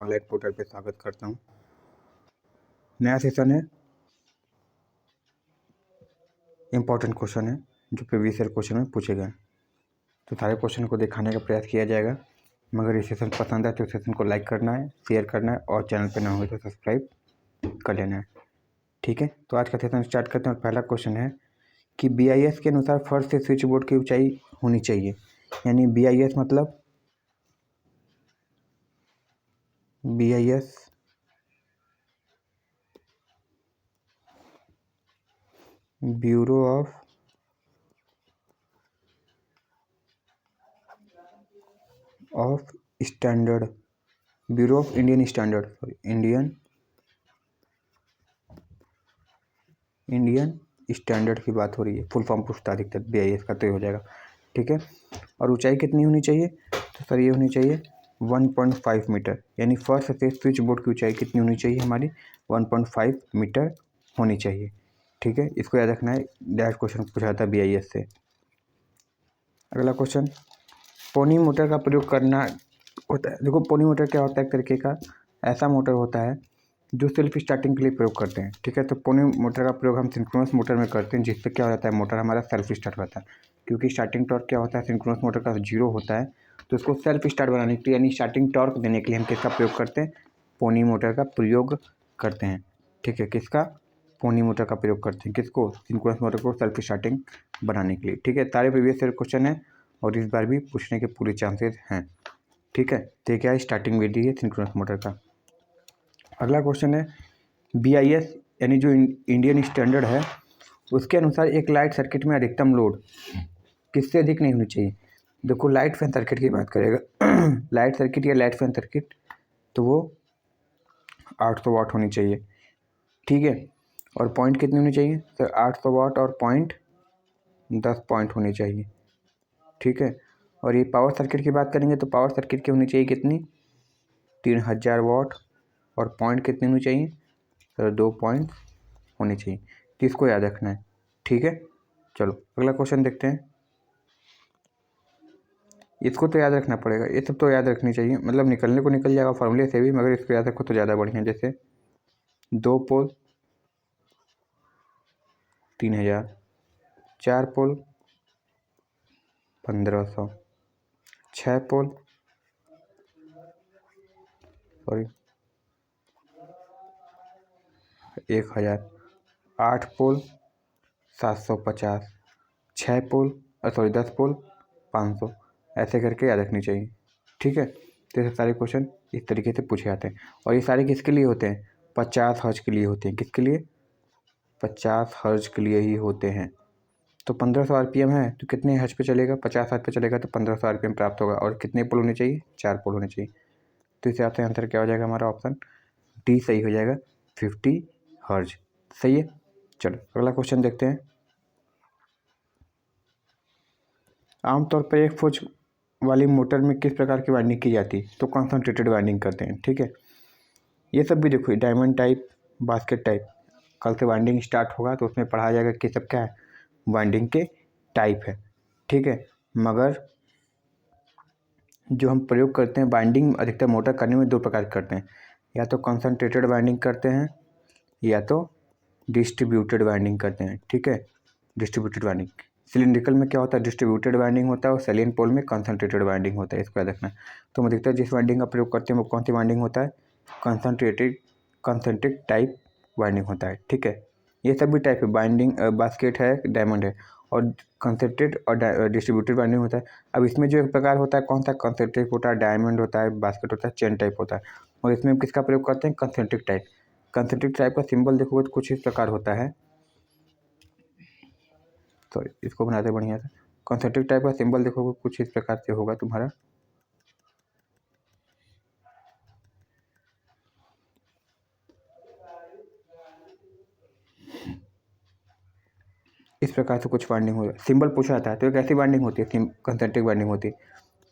Online portal पे स्वागत करता हूँ। नया सेशन है, इम्पोर्टेंट क्वेश्चन है जो प्रीवियस ईयर क्वेश्चन में पूछे गए। तो सारे क्वेश्चन को दिखाने का प्रयास किया जाएगा। मगर ये सेशन पसंद है तो सेशन को लाइक करना है, शेयर करना है और चैनल पे ना हो तो सब्सक्राइब कर लेना है। ठीक है, तो आज का सेशन स्टार्ट करते हैं। और पहला क्वेश्चन है कि BIS के अनुसार फर्श से स्विच बोर्ड की ऊंचाई होनी चाहिए। यानी BIS मतलब BIS bureau of standard, bureau of Indian standard, Indian standard की बात हो रही है। फुल फॉर्म पूछता अधिकतर BIS का, तो हो जाएगा। ठीक है, और ऊंचाई कितनी होनी चाहिए? तो सर ये होनी चाहिए 1.5 मीटर। यानी फर्स्ट से स्विच बोर्ड की ऊंचाई कितनी होनी चाहिए? हमारी 1.5 मीटर होनी चाहिए। ठीक है, इसको याद रखना है। डायरेक्ट क्वेश्चन पूछा था BIS से। अगला क्वेश्चन, पोनी मोटर का प्रयोग करना होता है। देखो, पोनी मोटर क्या होता है? एक तरीके का ऐसा मोटर होता है जो सेल्फ स्टार्टिंग के लिए प्रयोग करते हैं। ठीक है, तो पोनी मोटर का प्रयोग हम सिंक्रोनस मोटर में करते हैं, जिससे क्या हो जाता है, मोटर हमारा सेल्फ स्टार्ट होता है। क्योंकि स्टार्टिंग टॉर्क क्या होता है सिंक्रोनस मोटर का, 0 होता है। तो उसको सेल्फ स्टार्ट बनाने के लिए यानी स्टार्टिंग टॉर्क देने के लिए हम किसका प्रयोग करते हैं? पोनी मोटर का प्रयोग करते हैं। ठीक है, किसका? पोनी मोटर का प्रयोग करते हैं। किसको? सिंक्रोनस मोटर को सेल्फ स्टार्टिंग बनाने के लिए। ठीक है, सारे प्रीवियस ईयर क्वेश्चन है और इस बार भी पूछने के पूरे चांसेस हैं। ठीक है, तो ये क्या है? स्टार्टिंग विधि है सिंक्रोनस मोटर का। अगला क्वेश्चन है BIS यानी जो इंडियन स्टैंडर्ड है उसके अनुसार एक लाइट सर्किट में अधिकतम लोड किससे अधिक नहीं होनी चाहिए। देखो, लाइट फैन सर्किट की बात करेगा लाइट सर्किट या लाइट फैन सर्किट, तो वो 800 वाट होनी चाहिए। ठीक है, और पॉइंट कितनी होनी चाहिए? तो 800 वाट और पॉइंट 10 पॉइंट होनी चाहिए। ठीक है, और ये पावर सर्किट की बात करेंगे तो पावर सर्किट की होनी चाहिए कितनी? 3000 वाट और पॉइंट कितनी होनी चाहिए? तो 2 पॉइंट होनी चाहिए। किसको याद रखना है? ठीक है, चलो अगला क्वेश्चन देखते हैं। इसको तो याद रखना पड़ेगा, ये सब तो याद रखनी चाहिए, मतलब निकलने को निकल जाएगा फॉर्मूले से भी, मगर इसको याद रखो तो ज़्यादा बढ़िया। जैसे 2 पोल 3000, 4 पोल 1500, 6 पोल 1000, 8 पोल 750, 6 पोल 10 पोल 500, ऐसे करके याद रखनी चाहिए। ठीक है, तो ये सारे क्वेश्चन इस तरीके से पूछे जाते हैं। और ये सारे किसके लिए होते हैं? 50 हर्ट्ज के लिए होते हैं। किसके लिए? 50 हर्ट्ज के लिए ही होते हैं। तो 1500 RPM है तो कितने हर्ट्ज पे चलेगा? 50 हर्ट्ज पे चलेगा तो 1500 RPM प्राप्त होगा। और कितने पोल होने चाहिए? 4 पोल होने चाहिए। तो इस हिसाब से आंसर क्या हो जाएगा? हमारा ऑप्शन डी सही हो जाएगा, 50 हर्ट्ज। सही है, चलो अगला क्वेश्चन देखते हैं। आमतौर पर एक फुट वाली मोटर में किस प्रकार की वाइंडिंग की जाती है? तो कॉन्सनट्रेटेड वाइंडिंग करते हैं। ठीक है, ये सब भी देखो, डायमंड टाइप, बास्केट टाइप, कल से वाइंडिंग स्टार्ट होगा तो उसमें पढ़ाया जाएगा कि सब क्या है, वाइंडिंग के टाइप है। ठीक है, मगर जो हम प्रयोग करते हैं वाइंडिंग अधिकतर मोटर करने में 2 प्रकार करते हैं, या तो कॉन्सनट्रेटेड वाइंडिंग करते हैं या तो डिस्ट्रीब्यूटेड वाइंडिंग करते हैं। ठीक है, डिस्ट्रीब्यूटेड वाइंडिंग सिलिंड्रिकल में क्या होता है? डिस्ट्रीब्यूटेड वाइंडिंग होता है, और सैलियन पोल में कॉन्सनट्रेटेड वाइंडिंग होता है। इसको याद रखना है। तो हम अधिकतर जिस वाइंडिंग का प्रयोग करते हैं वो कौन सी वाइंडिंग होता है? कॉन्सेंट्रेटेड टाइप वाइंडिंग होता है। ठीक है, ये सब भी टाइप है, वाइंडिंग बास्केट है, डायमंड है, और कॉन्सेंट्रेटेड और डिस्ट्रीब्यूटेड वाइंडिंग होता है। अब इसमें जो एक प्रकार होता है कौन सा? कॉन्सेंट्रेट होता है, डायमंड होता है, बास्केट होता है, चेन टाइप होता है। और इसमें हम किसका प्रयोग करते हैं? Concentric type. कॉन्सेंट्रिक टाइप का सिंबल देखोगे तो कुछ इस प्रकार होता है। सॉरी, इसको बनाते बढ़िया से। कॉन्सेंट्रिक टाइप का सिंबल देखोगे कुछ इस प्रकार से होगा तुम्हारा। इस प्रकार से कुछ वाइंडिंग होगा, सिंबल पूछा जाता है तो एक ऐसी वाइंडिंग होती है, कॉन्सेंट्रिक वाइंडिंग होती है।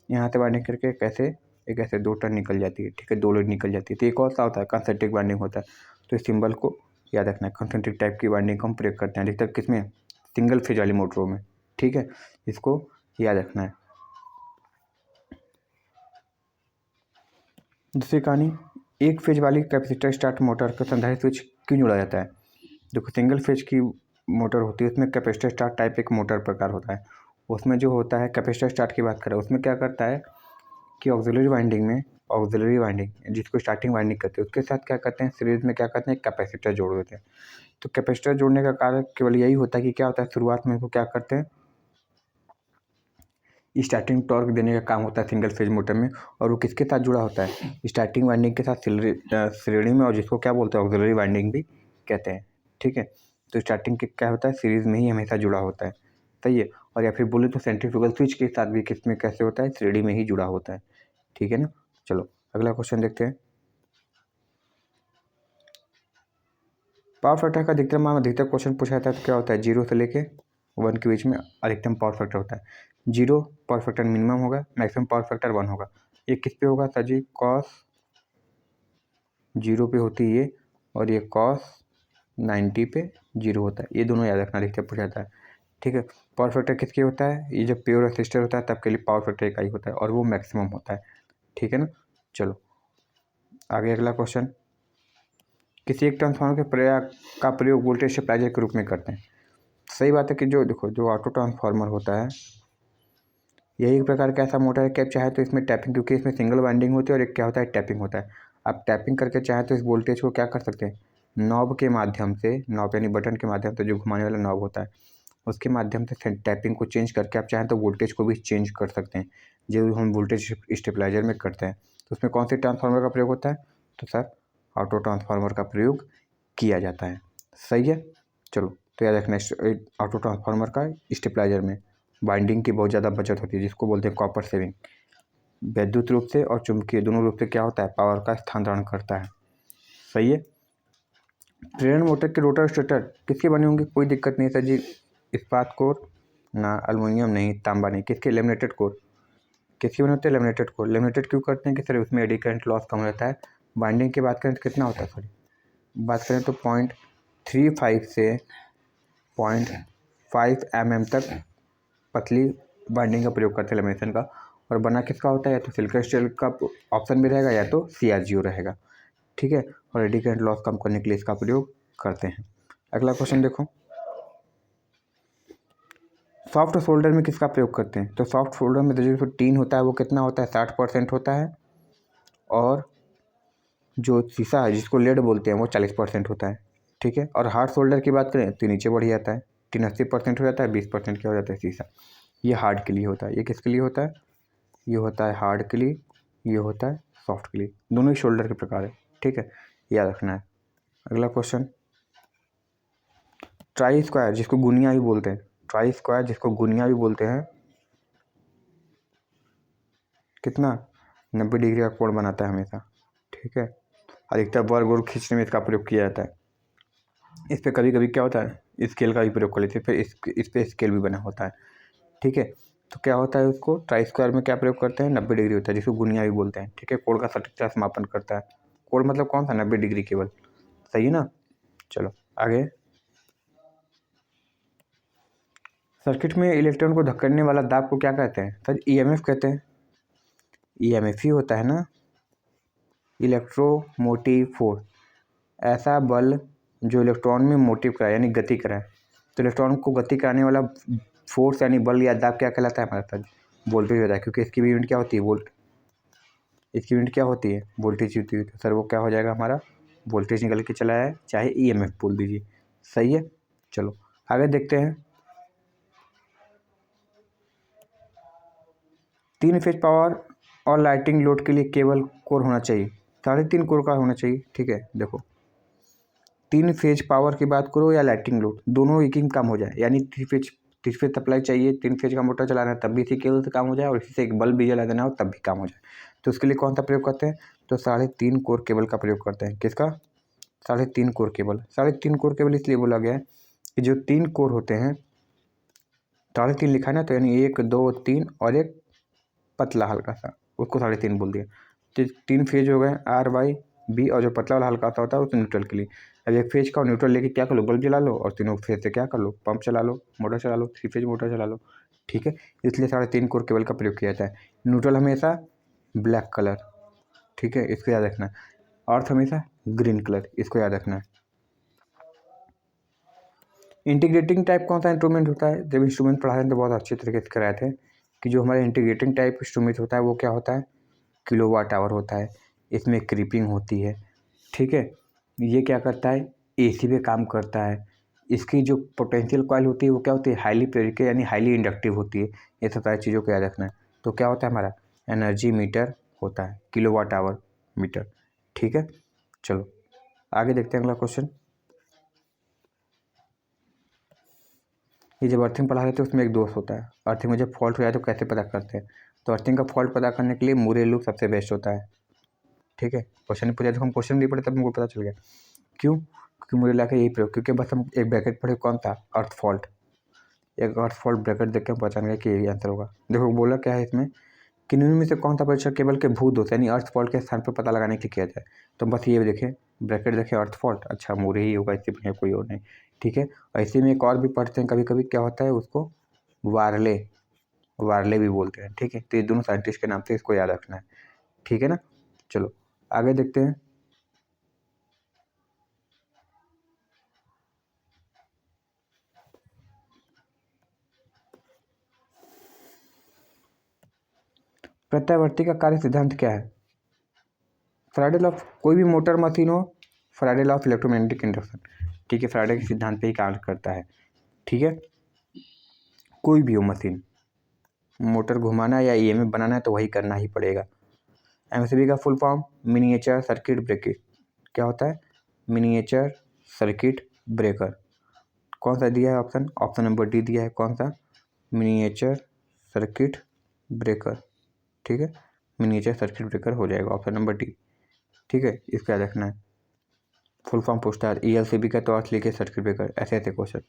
यहाँ से वाइंडिंग करके कैसे एक ऐसे 2 टर्न निकल जाती है। ठीक है, 2 लीड निकल जाती है। तो एक और सा होता है, कॉन्सेंट्रिक वाइंडिंग होता है। तो इस सिंबल को याद रखना है। कॉन्सेंट्रिक टाइप की वाइंडिंग को हम प्रयोग करते हैं अधिकतर किसमें? सिंगल फेज वाली मोटरों में। ठीक है, इसको याद रखना है। दूसरी कहानी, एक फेज वाली कैपेसिटर स्टार्ट मोटर का संधारित्र स्विच क्यों जोड़ा जाता है? देखो सिंगल फेज की मोटर होती है उसमें कैपेसिटर स्टार्ट टाइप एक मोटर प्रकार होता है। उसमें जो होता है कैपेसिटर स्टार्ट की बात करें उसमें क्या करता है कि ऑक्सिलरी वाइंडिंग जिसको स्टार्टिंग वाइंडिंग करते हैं उसके साथ क्या करते हैं सीरीज में क्या करते हैं कैपेसिटर जोड़ देते हैं। तो कैपेसिटर जोड़ने का कारण केवल यही होता है कि क्या होता है शुरुआत में इनको क्या करते हैं स्टार्टिंग टॉर्क देने का काम होता है सिंगल फेज मोटर में। और वो किसके साथ जुड़ा होता है स्टार्टिंग वाइंडिंग के साथ श्रेणी में, और जिसको क्या बोलते हैं ऑक्सिलरी वाइंडिंग भी कहते हैं। ठीक है, तो स्टार्टिंग के क्या होता है सीरीज में ही हमेशा जुड़ा होता है। सही है, और या फिर बोले तो सेंट्रीफ्यूगल स्विच के साथ भी किसमें कैसे होता है श्रेणी में ही जुड़ा होता है। ठीक है ना, चलो अगला क्वेश्चन देखते हैं। पावर फैक्टर का अधिकतम मान अधिकतर क्वेश्चन पूछा जाता है तो क्या होता है 0 से लेके 1 के बीच में अधिकतम पावर फैक्टर होता है। 0 पावर फैक्टर मिनिमम होगा, मैक्सिमम पावर फैक्टर 1 होगा। ये किस पे होगा सर जी कॉस 0 पे होती है ये, और ये कॉस 90 पे 0 होता है। ये दोनों याद रखना अधिकतर पूछा जाता है। ठीक है, पावर फैक्टर किसके होता है ये जब प्योर रेसिस्टर होता है तब के लिए पावर फैक्टर इकाई होता है और वो मैक्सिमम होता है। ठीक है ना, चलो आगे अगला क्वेश्चन। किसी एक ट्रांसफार्मर के प्रयोग वोल्टेज सप्लाइजर के रूप में करते हैं। सही बात है कि जो देखो जो ऑटो ट्रांसफार्मर होता है यही एक प्रकार का ऐसा मोटर है कि आप चाहे तो इसमें टैपिंग, क्योंकि इसमें सिंगल वाइंडिंग होती है और एक क्या होता है टैपिंग होता है। आप टैपिंग करके चाहे तो इस वोल्टेज को क्या कर सकते हैं नॉब के माध्यम से, नॉब यानी बटन के माध्यम से जो घुमाने वाला नॉब होता है उसके माध्यम से टैपिंग को चेंज करके आप चाहें तो वोल्टेज को भी चेंज कर सकते हैं, जो हम वोल्टेज स्टेबलाइजर में करते हैं। तो उसमें कौन से ट्रांसफार्मर का प्रयोग होता है तो सर ऑटो ट्रांसफार्मर का प्रयोग किया जाता है। सही है, चलो तो याद रखना ऑटो ट्रांसफार्मर का स्टेबलाइजर में बाइंडिंग की बहुत ज़्यादा बचत होती है जिसको बोलते हैं कॉपर सेविंग। वैद्युत रूप से और चुंबकीय दोनों रूप से क्या होता है पावर का स्थानांतरण करता है। सही है, प्रेरण मोटर के रोटर स्टेटर किसके बने होंगे कोई दिक्कत नहीं सर जी, इस्पात कोर ना, एल्युमिनियम नहीं, तांबा नहीं, किसके लेमिनेटेड कोर किसके बने होते हैं लेमिनेटेड कोर। लेमिनेटेड क्यों करते हैं कि सर उसमें एडी करंट लॉस कम रहता है। बाइंडिंग की बात करें तो कितना होता है सॉरी बात करें तो 0.35 से 0.5 mm तक पतली बाइंडिंग का प्रयोग करते हैं लेमिनेशन का। और बना किसका होता है या तो सिलिकॉन स्टील का ऑप्शन भी रहेगा या तो CRGO रहेगा। ठीक है, और एडी करंट लॉस कम करने के लिए इसका प्रयोग करते हैं। अगला क्वेश्चन देखो, सॉफ्ट सोल्डर में किसका प्रयोग करते हैं तो सॉफ्ट सोल्डर में जो टीन होता है वो कितना होता है 60% होता है, और जो शीशा है जिसको लेड बोलते हैं वो 40% होता है। ठीक है, और हार्ड सोल्डर की बात करें तो नीचे बढ़ जाता है, टीन 80% हो जाता है, 20% क्या हो जाता है शीशा। ये हार्ड के लिए होता है, ये किसके लिए होता है ये होता है हार्ड के लिए, ये होता है सॉफ्ट के लिए, दोनों ही शोल्डर के प्रकार है। ठीक है, याद रखना है। अगला क्वेश्चन, ट्राई स्क्वायर जिसको गुनिया भी बोलते हैं, ट्राई स्क्वायर जिसको गुनिया भी बोलते हैं कितना 90 डिग्री का कोण बनाता है हमेशा। ठीक है, अधिकतर वर्ग और खींचने में इसका प्रयोग किया जाता है। इस पर कभी कभी क्या होता है स्केल का भी प्रयोग कर लेते हैं, फिर इस पर स्केल भी बना होता है। ठीक है, तो क्या होता है उसको ट्राई स्क्वायर में क्या प्रयोग करते हैं 90 डिग्री होता है जिसको गुनिया भी बोलते हैं। ठीक है, कोण का सटीकता से मापन करता है, कोण मतलब कौन सा 90 डिग्री केवल। सही है ना, चलो आगे। सर्किट में इलेक्ट्रॉन को धकेलने वाला दाब को क्या कहते हैं सर EMF कहते हैं। EMF ही होता है ना, इलेक्ट्रोमोटिव फोर्स, ऐसा बल जो इलेक्ट्रॉन में मोटिव कराए यानी गति कराए। तो इलेक्ट्रॉन को गति कराने वाला फोर्स यानी बल या दाब क्या कहलाता है हमारे साथ वोल्टेज होता है, क्योंकि इसकी भी यूनिट क्या होती है इसकी यूनिट क्या होती है वोल्टेज होती है। तो सर वो क्या हो जाएगा हमारा वोल्टेज निकल के चला है, चाहे EMF बोल दीजिए। सही है, चलो आगे देखते हैं। 3 फेज पावर और लाइटिंग लोड के लिए केवल कोर होना चाहिए, 3.5 कोर का होना चाहिए। ठीक है, देखो 3 फेज पावर की बात करो या लाइटिंग लोड दोनों एक ही काम हो जाए, यानी 3 फेज सप्लाई चाहिए, 3 फेज का मोटर चलाना है तब भी इसी केबल से काम हो जाए, और इसी से एक बल्ब भी जला देना हो तब भी काम हो जाए। तो उसके लिए कौन सा प्रयोग करते हैं तो 3.5 कोर केबल का प्रयोग करते हैं। किसका 3.5 कोर केबल। 3.5 कोर केबल इसलिए बोला गया है कि जो 3 कोर होते हैं 3.5 लिखा है ना, तो यानी 1 2 3 और एक पतला हल्का सा उसको 3.5 बोल दिया। तो 3 फेज हो गए RYB, और जो पतला वाला हल्का सा होता है उस न्यूट्रल के लिए। अब एक फेज का न्यूट्रल लेके क्या कर लो बल्ब जला लो, और तीनों फेज से क्या कर लो पंप चला लो, मोटर चला लो, 3 फेज मोटर चला लो। ठीक है, इसलिए 3.5 कोर केबल का प्रयोग किया जाता है। न्यूट्रल हमेशा ब्लैक कलर। ठीक है, इसको याद रखना। अर्थ हमेशा ग्रीन कलर, इसको याद रखना है। इंटीग्रेटिंग टाइप कौन सा इंस्ट्रूमेंट होता है? जब इंस्ट्रूमेंट पढ़ा रहे थे तो बहुत अच्छे तरीके से कराए थे कि जो हमारा इंटीग्रेटिंग टाइप इंस्ट्रूमेंट होता है वो क्या होता है? किलोवाट आवर होता है। इसमें क्रीपिंग होती है, ठीक है। ये क्या करता है? एसी पे काम करता है। इसकी जो पोटेंशियल कॉइल होती है वो क्या होती है? हाईली प्रेरिक यानी हाईली इंडक्टिव होती है। ये सब सारी चीज़ों को याद रखना है। तो क्या होता है हमारा? एनर्जी मीटर होता है, किलोवाट आवर मीटर, ठीक है। चलो आगे देखते हैं अगला क्वेश्चन। ये जब अर्थिंग पढ़ा रहे थे उसमें एक दोष होता है, अर्थिंग में जब फॉल्ट हो जाए तो कैसे पता करते हैं? तो अर्थिंग का फॉल्ट पता करने के लिए मूरे लूप सबसे बेस्ट होता है, ठीक है। क्वेश्चन पूछा तो हम क्वेश्चन नहीं पढ़े तब हमको पता चल गया क्यों, क्योंकि मूरे ला के यही प्रयोग, क्योंकि बस हम एक ब्रैकेट पढ़े कौन था? अर्थ फॉल्ट। एक अर्थ फॉल्ट ब्रैकेट देख के हम पहचान गए कि यही आंसर होगा। देखो बोला क्या है इसमें कि निम्न में से कौन सा परीक्षण केवल के भू दोष यानी अर्थ फॉल्ट के स्थान पर पता लगाने के लिए किया जाए? तो बस ये देखें, ब्रैकेट देखें अर्थ फॉल्ट, अच्छा मूरे ही होगा, इससे बढ़िया कोई और नहीं, ठीक है। ऐसे में एक और भी पढ़ते हैं कभी कभी, क्या होता है उसको? वार्ले, वार्ले भी बोलते हैं, ठीक है। तो ये दोनों साइंटिस्ट के नाम से इसको याद रखना है, ठीक है ना। चलो आगे देखते हैं। प्रत्यावर्ती का कार्य सिद्धांत क्या है? फैराडे लॉ, कोई भी मोटर मशीन हो, Faraday law of electromagnetic induction, ठीक है, फैराडे के सिद्धांत पे ही कार्य करता है, ठीक है। कोई भी हो मशीन, मोटर घुमाना या ईएमएफ बनाना है तो वही करना ही पड़ेगा। एमसीबी का full form miniature circuit breaker, क्या होता है? Miniature circuit breaker. कौन सा दिया है ऑप्शन? ऑप्शन नंबर डी दिया है, कौन सा? मिनिएचर सर्किट ब्रेकर, ठीक है। मिनिएचर सर्किट ब्रेकर हो जाएगा ऑप्शन नंबर डी, ठीक है। इसका याद रखना है। फुल फॉर्म पूछता है ईएलसीबी का, तो अर्थ लिखे सर्किट ब्रेकर, ऐसे ऐसे क्वेश्चन।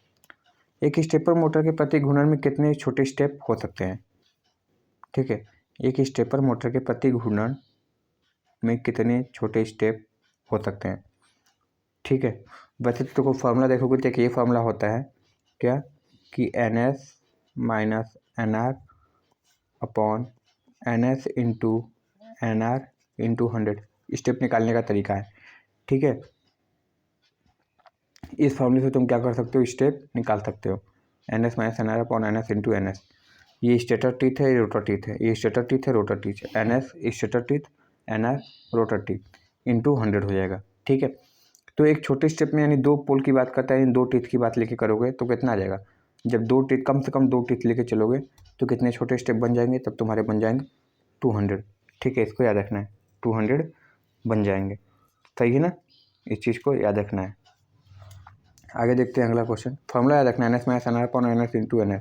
एक स्टेपर मोटर के प्रति घूर्णन में कितने छोटे स्टेप हो सकते हैं? ठीक है, एक स्टेपर मोटर के प्रति घूर्णन में कितने छोटे स्टेप हो सकते हैं, ठीक है। वैसे तो को फार्मूला देखोगे तो ये फार्मूला होता है क्या कि NS minus NR upon NS into NR into 100 step निकालने का तरीका है, ठीक है। इस फार्मूले से तुम क्या कर सकते हो? स्टेप निकाल सकते हो। NS minus NR upon NS into NS। ये स्टेटर टीथ है, ये रोटर टीथ है, ये स्टेटर टीथ है, रोटर टीथ है। NS stator teeth, NR rotor teeth into 100 हो जाएगा, ठीक है। तो एक छोटे स्टेप में यानी दो पोल की बात करता है, यानी दो टीथ की बात लेके करोगे तो कितना आ जाएगा? जब दो टीथ, कम से कम दो टीथ लेके चलोगे तो कितने छोटे स्टेप बन जाएंगे? तब तुम्हारे बन जाएंगे 200, ठीक है। इसको याद रखना है, 200 बन जाएंगे, सही है ना। इस चीज़ को याद रखना है। आगे देखते हैं अगला क्वेश्चन। फॉर्मूला याद रखना है NS minus NR upon NS into NS।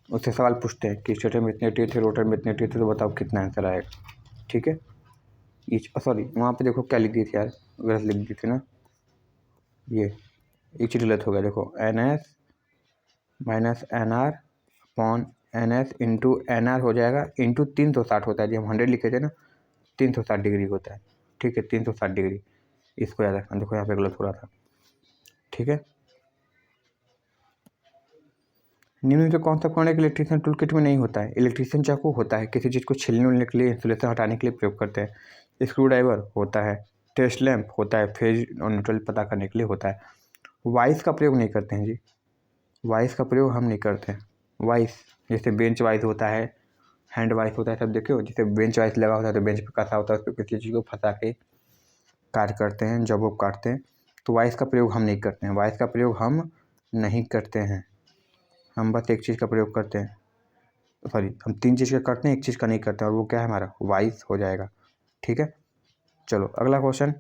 उससे सवाल पूछते हैं कि स्टेटर में इतने टीथ थे, रोटर में इतने टीथ थे, तो बताओ कितना आंसर आएगा, ठीक है। सॉरी वहाँ पे देखो क्या लिख दी थी यार, गलत लिख दी थी ना, ये चीज़ गलत हो गया। देखो NS minus NR upon NS into NR हो जाएगा, इंटू 360 होता है। जब हम 100 लिखे थे ना, 360 डिग्री होता है, ठीक है, 360 डिग्री। इसको याद रखना, देखो यहाँ पे गलत हो रहा था, ठीक है। निम्न में से कौन सा उपकरण एक इलेक्ट्रीशियन टूल किट में नहीं होता है? इलेक्ट्रीशियन चाकू होता है, किसी चीज़ को छीलने उलने के लिए, इंसुलेशन हटाने के लिए प्रयोग करते हैं। स्क्रू ड्राइवर होता है, टेस्ट लैंप होता है, फेज और न्यूट्रल पता करने के लिए होता है। वाइस का प्रयोग नहीं करते हैं जी, वाइस का प्रयोग हम नहीं करते हैं। वाइस जैसे बेंच वाइस होता है, हैंड वाइस होता है, सब देखो जैसे बेंच वाइस लगा होता है तो बेंच पे कसा होता है, उस पर किसी चीज़ को फंसा के कार्य करते हैं, जब वो काटते हैं। तो वाइस का प्रयोग हम नहीं करते हैं, वाइस का प्रयोग हम नहीं करते हैं। हम बस एक चीज़ का प्रयोग करते हैं, सॉरी हम तीन चीज़ का करते हैं, एक चीज़ का नहीं करते हैं, और वो क्या है हमारा? वाइस हो जाएगा, ठीक है। चलो अगला क्वेश्चन।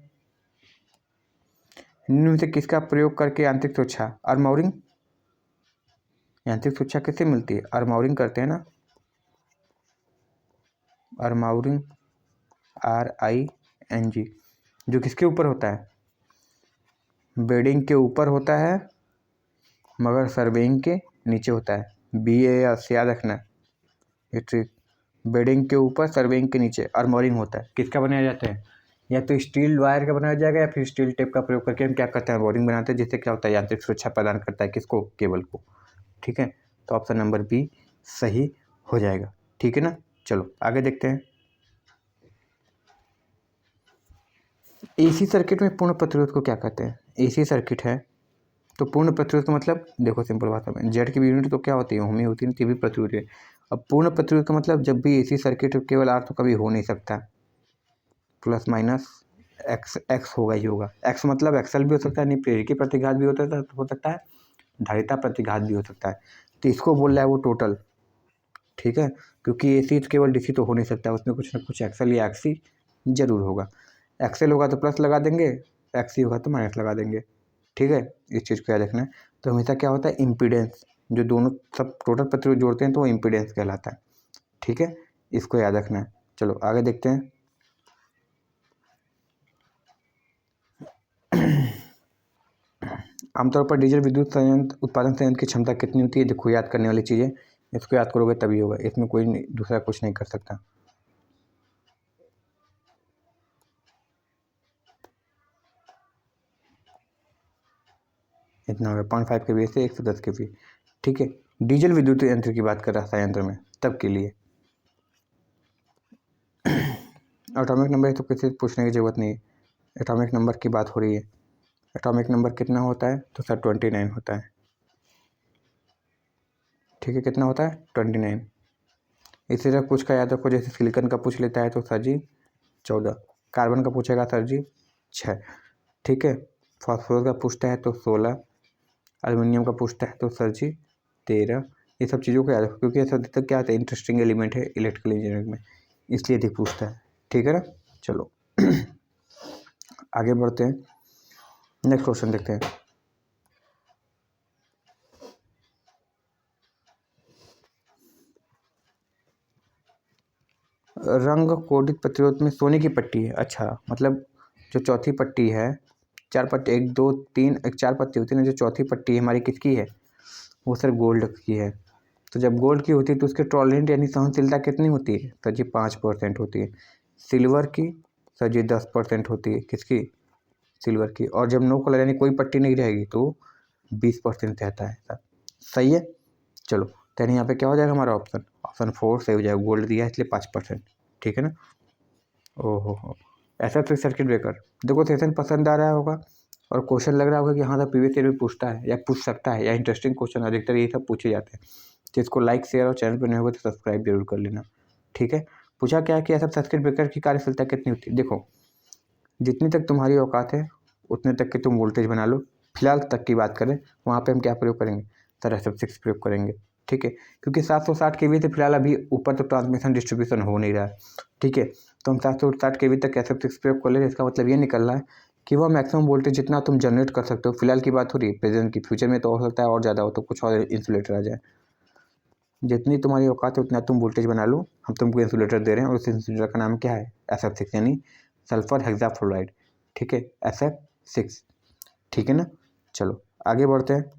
निम्न में से किसका प्रयोग करके यांत्रिक सुरक्षा, आर्मोरिंग, यांत्रिक सुरक्षा किससे मिलती है? आर्मोरिंग करते हैं ना, आर्मोरिंग RING, जो किसके ऊपर होता है? बेडिंग के ऊपर होता है, मगर सर्वेइंग के नीचे होता है। BAS याद रखना, ये ट्रिक। बेडिंग के ऊपर, सर्वेइंग के नीचे आर्मोरिंग होता है। किसका बनाया जाता है? या तो स्टील वायर का बनाया जाएगा, या फिर स्टील टेप का प्रयोग करके हम क्या करते हैं? आर्मोरिंग बनाते हैं, जिससे क्या होता है? यांत्रिक सुरक्षा प्रदान करता है, किसको? केबल को, ठीक है। तो ऑप्शन नंबर बी सही हो जाएगा, ठीक है ना। चलो आगे देखते हैं। एसी सर्किट में पूर्ण प्रतिरोध को क्या कहते हैं? एसी सर्किट है तो पूर्ण प्रतिरोध का मतलब देखो सिंपल भाषा में, जेड की भी यूनिट तो क्या होती है, ओम ही होती है, तो भी प्रतिरोध है। अब पूर्ण प्रतिरोध का मतलब जब भी एसी सर्किट केवल आर तो कभी हो नहीं सकता, प्लस माइनस एक्स होगा ही होगा। एक्स मतलब एक्सल भी हो सकता है, नहीं प्रेरकी प्रतिघात भी हो सकता है, धारिता प्रतिघात भी हो सकता है। तो इसको बोल रहा है वो टोटल, ठीक है, क्योंकि एसी तो केवल डीसी तो हो नहीं सकता, उसमें कुछ ना कुछ एक्सल या एक्सी जरूर होगा। एक्सल होगा तो प्लस लगा देंगे, एक्सी होगा तो माइनस लगा देंगे, ठीक है। इस चीज़ को याद रखना है। तो हमेशा क्या होता है, इम्पीडेंस, जो दोनों सब टोटल प्रतिरोध जोड़ते हैं तो वो इम्पीडेंस कहलाता है, ठीक है, इसको याद रखना है। चलो आगे देखते हैं। आमतौर पर डीजल विद्युत संयंत्र उत्पादन संयंत्र की क्षमता कितनी होती है? देखो याद करने वाली चीज़ें, इसको याद करोगे तभी होगा, इसमें कोई दूसरा कुछ नहीं कर सकता। इतना हो गया 0.5 के से 110 के, ठीक है। डीजल विद्युत यंत्र की बात कर रहा संयंत्र में, तब के लिए एटॉमिक नंबर तो किसी पूछने की ज़रूरत नहीं है, एटॉमिक नंबर की बात हो रही है। एटॉमिक नंबर कितना होता है? तो सर 29 होता है, ठीक है। कितना होता है? 29। इसी तरह कुछ का याद रखो, जैसे सिलिकॉन का पूछ लेता है तो सर जी 14, कार्बन का पूछेगा सर जी 6, ठीक है। फास्फोरस का पूछता है तो 16, एल्युमिनियम का पूछता है तो सर जी 13। ये सब चीज़ों को याद रखो, क्योंकि ये सब तक क्या आता है, इंटरेस्टिंग एलिमेंट है इलेक्ट्रिकल इंजीनियरिंग में, इसलिए अधिक पूछता है, ठीक है ना। चलो आगे बढ़ते हैं, नेक्स्ट क्वेश्चन देखते हैं। रंग कोडित प्रतिरोध में सोने की पट्टी है, अच्छा मतलब जो चौथी पट्टी है, 4 पट्टी, 1 2 3 एक 4 पट्टी होती है ना, जो चौथी पट्टी है हमारी किसकी है? वो सर गोल्ड की है। तो जब गोल्ड की होती है तो उसकी टॉलरेंट यानी सहनशीलता कितनी होती है? सर जी 5% होती है। सिल्वर की सर जी 10% होती है, किसकी? सिल्वर की। और जब नो कलर यानी कोई पट्टी नहीं रहेगी तो 20% रहता है सर, सही है। चलो तो यहाँ पे क्या हो जाएगा हमारा ऑप्शन 4 सही हो जाएगा, गोल्ड दिया है इसलिए 5%, ठीक है ना। ओहो हो, ऐसा तो सर्किट ब्रेकर। देखो सेशन पसंद आ रहा होगा और क्वेश्चन लग रहा होगा कि हाँ तो प्रीवियस ईयर में पूछता है या पूछ सकता है, या इंटरेस्टिंग क्वेश्चन अधिकतर ये सब पूछे जाते हैं। तो इसको लाइक शेयर और चैनल पर नहीं होगा तो सब्सक्राइब जरूर कर लेना, ठीक है। पूछा क्या है कि ऐसा सर्किट ब्रेकर की कार्यशीलता कितनी होती है? देखो जितनी तक तुम्हारी औकात है उतने तक के तुम वोल्टेज बना लो। फिलहाल तक की बात करें, वहाँ पे हम क्या प्रयोग करेंगे? सर SF6 प्रयोग करेंगे, ठीक है, क्योंकि 760 kV से फिलहाल अभी ऊपर तो ट्रांसमिशन डिस्ट्रीब्यूशन हो नहीं रहा है, ठीक है। तो हम 760 kV तक SF6 प्रयोग कर ले, इसका मतलब ये निकल रहा है कि वह मैक्सिमम वोल्टेज जितना तुम जनरेट कर सकते हो। फिलहाल की बात हो रही है, प्रेजेंट की, फ्यूचर में तो हो सकता है और ज़्यादा हो तो कुछ और इंसुलेटर आ जाए। जितनी तुम्हारी औकात है उतना तुम वोल्टेज बना लो, हम तुमको इंसुलेटर दे रहे हैं और उस इंसुलेटर का नाम क्या है? SF6 यानी सल्फर हेक्साफ्लोराइड, ठीक है, SF6, ठीक है ना। चलो आगे बढ़ते हैं।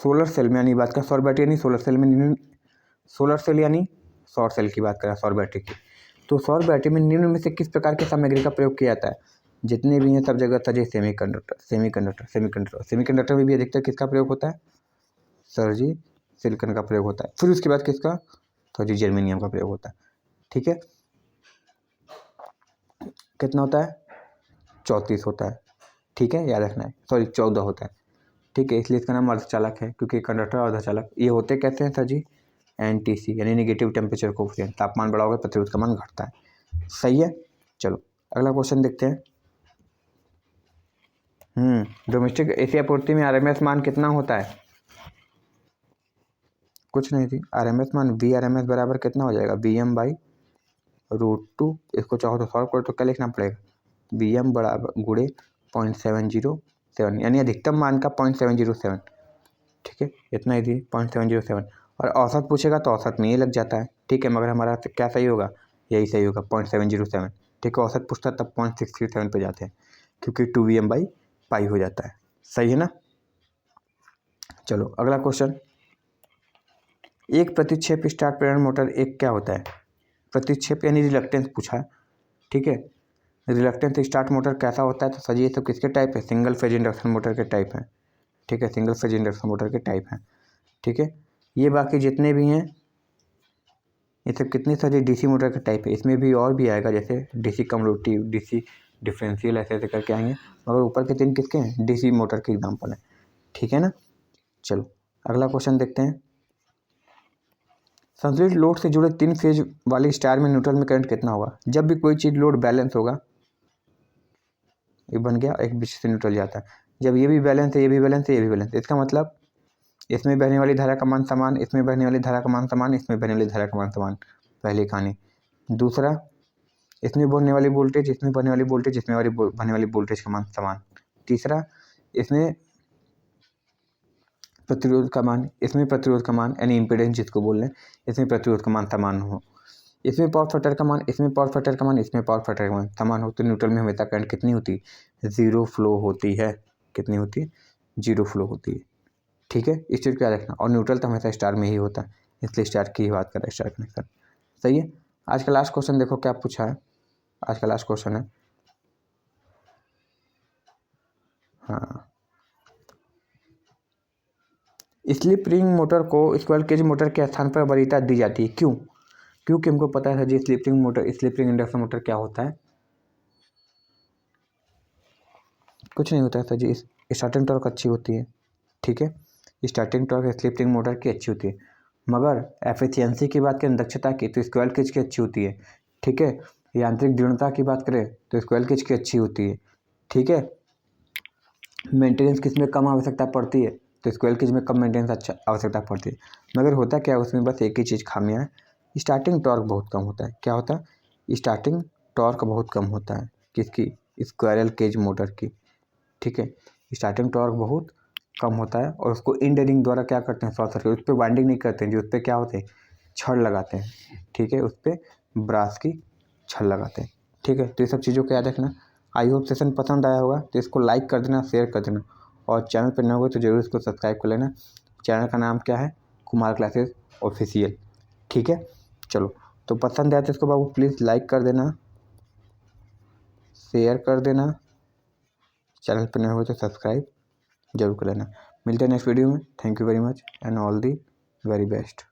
सोलर सेल में यानी बात का सौर बैटरी यानी सोलर सेल में सोलर सेल यानी सौर सेल की बात करें, सौर बैटरी की। तो सौर बैटरी में निम्न में से किस प्रकार की सामग्री का प्रयोग किया जाता है? जितने भी हैं सब जगह सर जी सेमीकंडक्टर में भी अधिकतर किसका प्रयोग होता है? सर जी सिलिकॉन का प्रयोग होता है। फिर उसके बाद किसका? तो जी जर्मेनियम का प्रयोग होता है, ठीक है। कितना होता है? 34 होता है, ठीक है, याद रखना है, सॉरी 14 होता है, ठीक है। इसलिए इसका नाम अर्धचालक है, क्योंकि कंडक्टर और अर्धचालक ये होते कैसे हैं सर जी? NTC यानी नेगेटिव टेम्परेचर कोफिशिएंट, तापमान बढ़ा होगा प्रतिरोध का मान घटता है, सही है। चलो अगला क्वेश्चन देखते हैं। डोमेस्टिक एसी आपूर्ति में RMS मान कितना होता है? कुछ नहीं थी, RMS मान VRMS बराबर कितना हो जाएगा? Vm/√2। इसको चाहो तो सॉल्व करो तो क्या लिखना पड़ेगा? Vm बराबर गुणे 0.707 यानी अधिकतम मान का 0.707, ठीक है, इतना ही थी 0.707। और औसत पूछेगा तो औसत में ये लग जाता है, ठीक है, मगर हमारा क्या सही होगा? यही सही होगा 0.707, ठीक है। औसत पूछता तब 0.637 पे जाते हैं, क्योंकि 2Vm/π हो जाता है, सही है ना। चलो अगला क्वेश्चन, एक प्रतिक्षेप स्टार्ट प्रेरण मोटर एक क्या होता है? प्रतिक्षेप यानी रिलक्टेंस पूछा है, ठीक है। रिलक्टेंस स्टार्ट मोटर कैसा होता है? तो सर ये सब किसके टाइप है? सिंगल फेज इंडक्शन मोटर के टाइप हैं, ठीक है, सिंगल फेज इंडक्शन मोटर के टाइप हैं, ठीक है। ये बाकी जितने भी हैं ये सब कितने सारे डीसी मोटर का टाइप है, इसमें भी और भी आएगा, जैसे डीसी कम्यूटेटिव, डीसी डिफरेंशियल, ऐसे ऐसे करके आएंगे, मगर ऊपर के 3 किसके हैं, डीसी मोटर के एग्जाम्पल हैं, ठीक है ना। चलो अगला क्वेश्चन देखते हैं। संतुलित लोड से जुड़े 3 फेज वाली स्टार में न्यूट्रल में करंट कितना होगा। जब भी कोई चीज़ लोड बैलेंस होगा, ये बन गया, एक बीच से न्यूट्रल जाता है, जब ये भी बैलेंस है, ये भी बैलेंस है, ये भी बैलेंस है, इसका मतलब इसमें बहने वाली धारा का मान समान, इसमें बहने वाली धारा का मान समान, इसमें बहने वाली धारा का मान समान, पहली कहानी। दूसरा, इसमें बढ़ने वाली वोल्टेज, इसमें बढ़ने वाली वोल्टेज, इसमें वाली बढ़ने वाली वोल्टेज का मान समान। तीसरा, इसमें प्रतिरोध का मान, इसमें प्रतिरोध का मान यानी इम्पीडेंस जिसको बोल रहे हैं, इसमें प्रतिरोध का मान समान हो। इसमें पावर फैक्टर का मान, इसमें पावर फैक्टर का मान, इसमें पावर फैक्टर का मान समान हो, तो न्यूट्रल में हमेशा करंट कितनी होती है, जीरो फ्लो होती है। कितनी होती है, जीरो फ्लो होती है, ठीक है। इस चीज़ को याद रखना, और न्यूट्रल तो हमेशा स्टार में ही होता है, इसलिए स्टार की ही बात कर रहे हैं, स्टार कनेक्शन, सही है। आज का लास्ट क्वेश्चन देखो क्या पूछा है, आज का लास्ट क्वेश्चन है, हाँ, स्लिप रिंग मोटर को स्क्वायर केज मोटर के स्थान पर वरीयता दी जाती है, क्यों। क्योंकि हमको पता है जी slip ring motor, slip ring induction motor क्या होता है, कुछ नहीं होता है सर जी, स्टार्टिंग टॉर्क अच्छी होती है, ठीक है, starting torque slip ring motor की अच्छी होती है, मगर एफिशिएंसी की बात करें, दक्षता की, तो स्क्वायर केज की अच्छी होती है, ठीक है। यांत्रिक दृढ़ता की बात करें तो स्क्वायर केज की अच्छी होती है, ठीक है। मेंटेनेंस किस में कम आवश्यकता पड़ती है, तो स्क्वायर केज में कम मेंटेनेंस अच्छा आवश्यकता पड़ती है, मगर होता क्या है उसमें, बस एक ही चीज़ खामियां है, स्टार्टिंग टॉर्क बहुत कम होता है। क्या होता है, स्टार्टिंग टॉर्क बहुत कम होता है, किसकी, स्क्वायरल केज मोटर की, ठीक है। स्टार्टिंग टॉर्क बहुत कम होता है, और उसको इंड रिंग द्वारा क्या करते हैं, शॉर्ट सर्किट, उस पर वाइंडिंग नहीं करते हैं, जो उस पर क्या होते हैं, छड़ लगाते हैं, ठीक है, उस पर ब्रास की छड़ लगाते हैं, ठीक है। तो ये सब चीज़ों को याद रखना। आई होप सेशन पसंद आया होगा, तो इसको लाइक कर देना, शेयर कर देना, और चैनल पर नए हो तो जरूर इसको सब्सक्राइब कर लेना। चैनल का नाम क्या है, कुमार क्लासेस ऑफिशियल, ठीक है। चलो, तो पसंद आया तो इसको बाबू प्लीज़ लाइक कर देना, शेयर कर देना, चैनल पर नए हो तो सब्सक्राइब जरूर कर लेना। मिलते हैं नेक्स्ट वीडियो में, thank you very much and all the very best.